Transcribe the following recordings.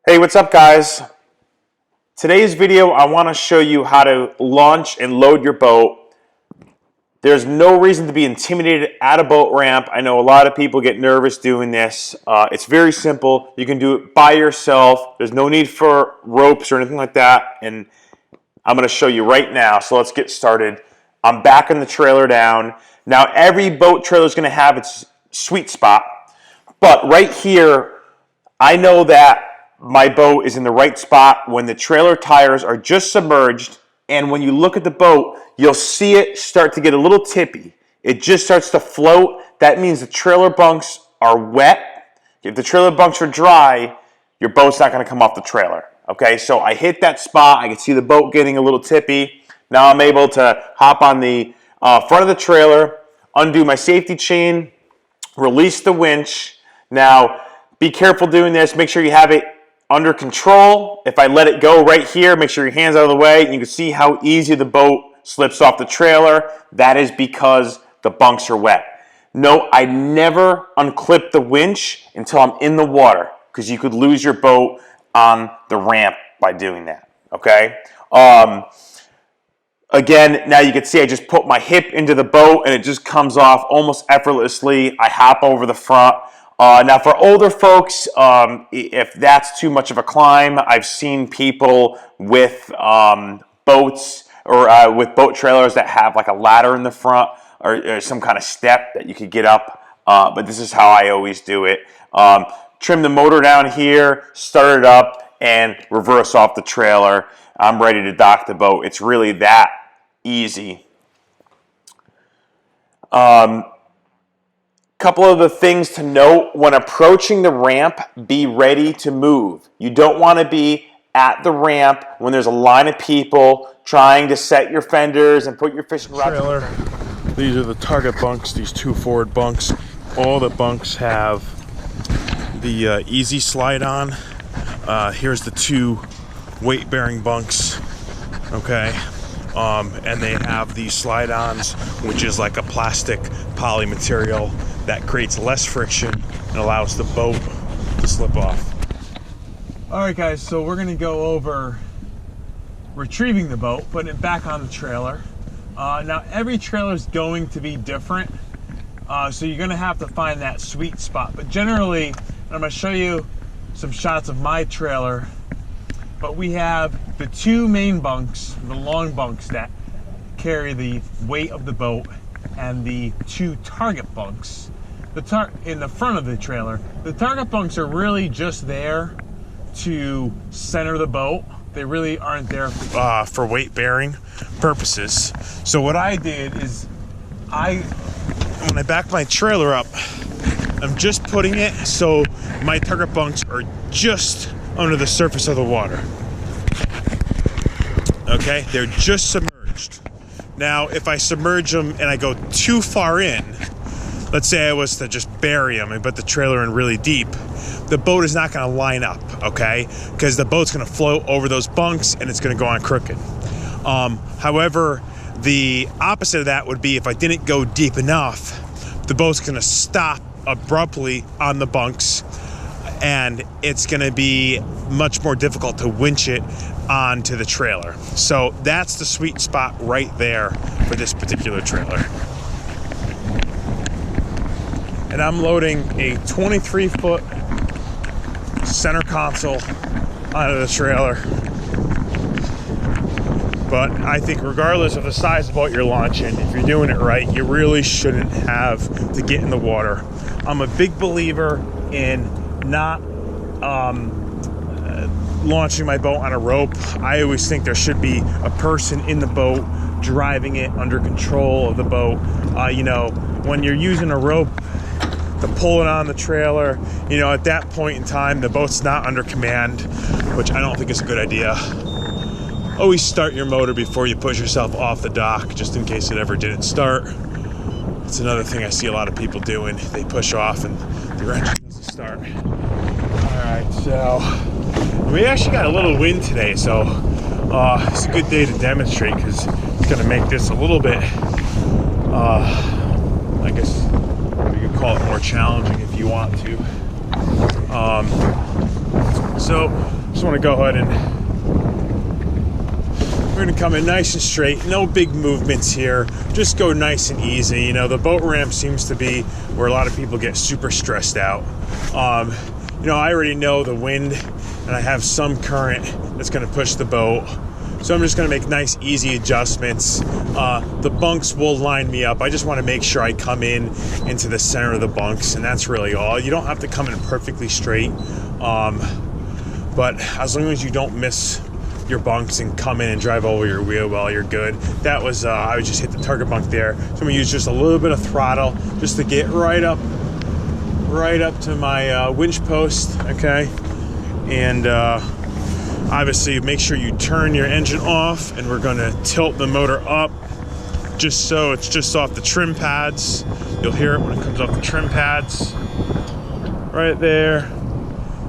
Hey, what's up guys? Today's video I want to show you how to launch and load your boat. There's no reason to be intimidated at a boat ramp. I know a lot of people get nervous doing this. It's very simple. You can do it by yourself. There's no need for ropes or anything like that. And I'm going to show you right now. So let's get started. I'm backing the trailer down. Now every boat trailer is going to have its sweet spot. But right here, I know that my boat is in the right spot when the trailer tires are just submerged, and when you look at the boat, you'll see it start to get a little tippy. It just starts to float. That means the trailer bunks are wet. If the trailer bunks are dry, your boat's not going to come off the trailer. Okay, so I hit that spot. I can see the boat getting a little tippy. Now I'm able to hop on the front of the trailer, undo my safety chain, release the winch. Now, be careful doing this. Make sure you have it under control. If I let it go right here, make sure your hand's out of the way. You can see how easy the boat slips off the trailer. That is because the bunks are wet. No, I never unclip the winch until I'm in the water, because you could lose your boat on the ramp by doing that, okay? Again, now you can see I just put my hip into the boat and it just comes off almost effortlessly. I hop over the front. Now for older folks, if that's too much of a climb, I've seen people with boats or with boat trailers that have like a ladder in the front or some kind of step that you could get up, but this is how I always do it. Trim the motor down here, start it up, and reverse off the trailer. I'm ready to dock the boat. It's really that easy. Couple of the things to note when approaching the ramp: be ready to move. You don't want to be at the ramp when there's a line of people trying to set your fenders and put your fishing rods. Trailer. These are the target bunks, these two forward bunks. All the bunks have the easy slide on. Here's the two weight bearing bunks, okay? And they have these slide ons, which is like a plastic poly material that creates less friction and allows the boat to slip off. All right guys, so we're gonna go over retrieving the boat, putting it back on the trailer. Now every trailer is going to be different, so you're gonna have to find that sweet spot. But generally, I'm gonna show you some shots of my trailer, but we have the two main bunks, the long bunks that carry the weight of the boat, and the two target bunks in the front of the trailer. The target bunks are really just there to center the boat. They really aren't there for weight bearing purposes. So what I did is when I back my trailer up, I'm just putting it so my target bunks are just under the surface of the water. Okay, they're just submerged. Now, if I submerge them and I go too far in, let's say I was to just bury them and put the trailer in really deep, the boat is not going to line up, okay? Because the boat's going to float over those bunks and it's going to go on crooked. However, the opposite of that would be if I didn't go deep enough, the boat's going to stop abruptly on the bunks, and it's going to be much more difficult to winch it onto the trailer. So that's the sweet spot right there for this particular trailer. And I'm loading a 23-foot center console onto the trailer. But I think regardless of the size of boat you're launching, if you're doing it right, you really shouldn't have to get in the water. I'm a big believer in not launching my boat on a rope. I always think there should be a person in the boat driving it, under control of the boat. You know, when you're using a rope to pull it on the trailer, you know, at that point in time, the boat's not under command, which I don't think is a good idea. Always start your motor before you push yourself off the dock, just in case it ever didn't start. It's another thing I see a lot of people doing. They push off and the engine doesn't start. All right, so we actually got a little wind today, so it's a good day to demonstrate, because it's going to make this a little bit, I guess you could call it more challenging if you want to. So Just want to go ahead and we're going to come in nice and straight. No big movements here. Just go nice and easy. You know, the boat ramp seems to be where a lot of people get super stressed out. You know, I already know the wind and I have some current that's going to push the boat. So I'm just going to make nice, easy adjustments. The bunks will line me up. I just want to make sure I come in into the center of the bunks, and that's really all. You don't have to come in perfectly straight, but as long as you don't miss your bunks and come in and drive over your wheel well, you're good. That was, I would just hit the target bunk there. So I'm going to use just a little bit of throttle just to get right up to my winch post, okay? And obviously make sure you turn your engine off, and we're gonna tilt the motor up just so it's just off the trim pads. You'll hear it when it comes off the trim pads right there.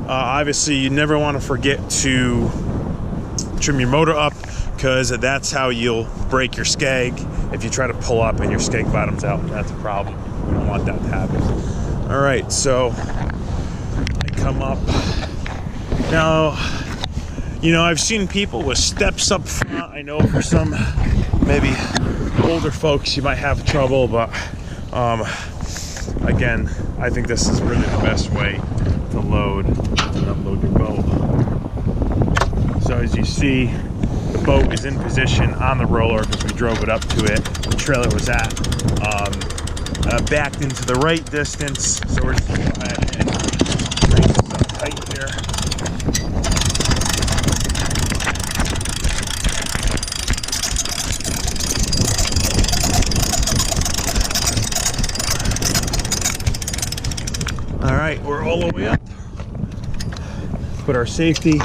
Obviously you never want to forget to trim your motor up, because that's how you'll break your skeg if you try to pull up and your skeg bottoms out. That's a problem. We don't want that to happen. All right, so I come up now. You know, I've seen people with steps up front. I know for some maybe older folks you might have trouble, but again, I think this is really the best way to load and unload your boat. So as you see, the boat is in position on the roller because we drove it up to it. The trailer was at backed into the right distance, so we're just going to go ahead and bring this up tight here. All right, we're all the way up. Put our safety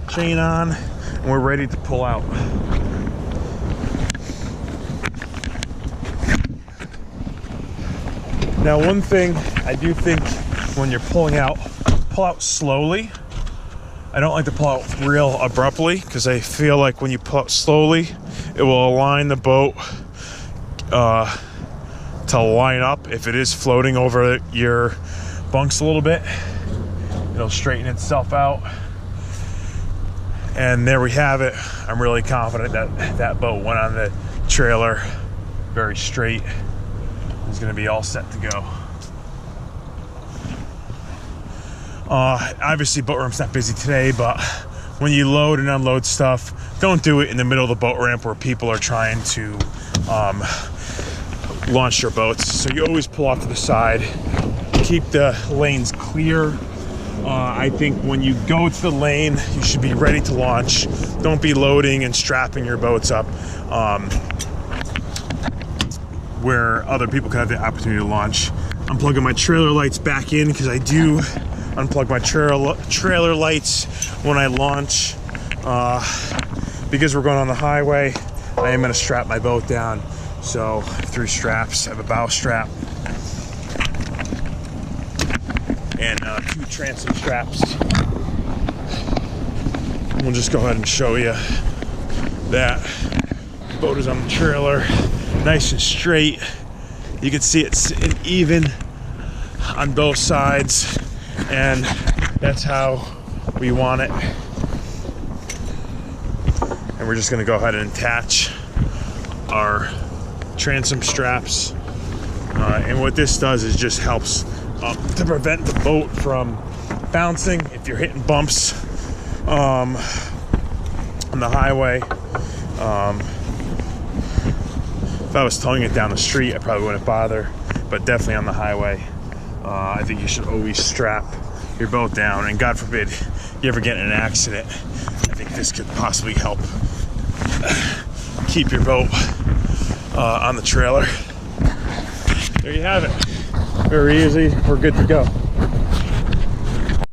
chain on, and we're ready to pull out. Now, one thing I do think when you're pulling out, pull out slowly. I don't like to pull out real abruptly, because I feel like when you pull out slowly, it will align the boat to line up. If it is floating over your bunks a little bit, it'll straighten itself out. And there we have it. I'm really confident that that boat went on the trailer very straight. It's going to be all set to go. Obviously boat ramp's not busy today, but when you load and unload stuff, don't do it in the middle of the boat ramp where people are trying to launch their boats. So you always pull off to the side, keep the lanes clear. I think when you go to the lane, you should be ready to launch. Don't be loading and strapping your boats up where other people can have the opportunity to launch. I'm plugging my trailer lights back in because I do unplug my trailer lights when I launch. Because we're going on the highway, I am going to strap my boat down. So 3 straps. I have a bow strap and 2 transom straps. We'll just go ahead and show you that the boat is on the trailer, nice and straight. You can see it's sitting even on both sides, and that's how we want it. And we're just going to go ahead and attach our transom straps, and what this does is just helps to prevent the boat from bouncing if you're hitting bumps on the highway. If I was towing it down the street, I probably wouldn't bother, but definitely on the highway, I think you should always strap your boat down, and God forbid you ever get in an accident, I think this could possibly help keep your boat on the trailer. There you have it. Very easy. We're good to go.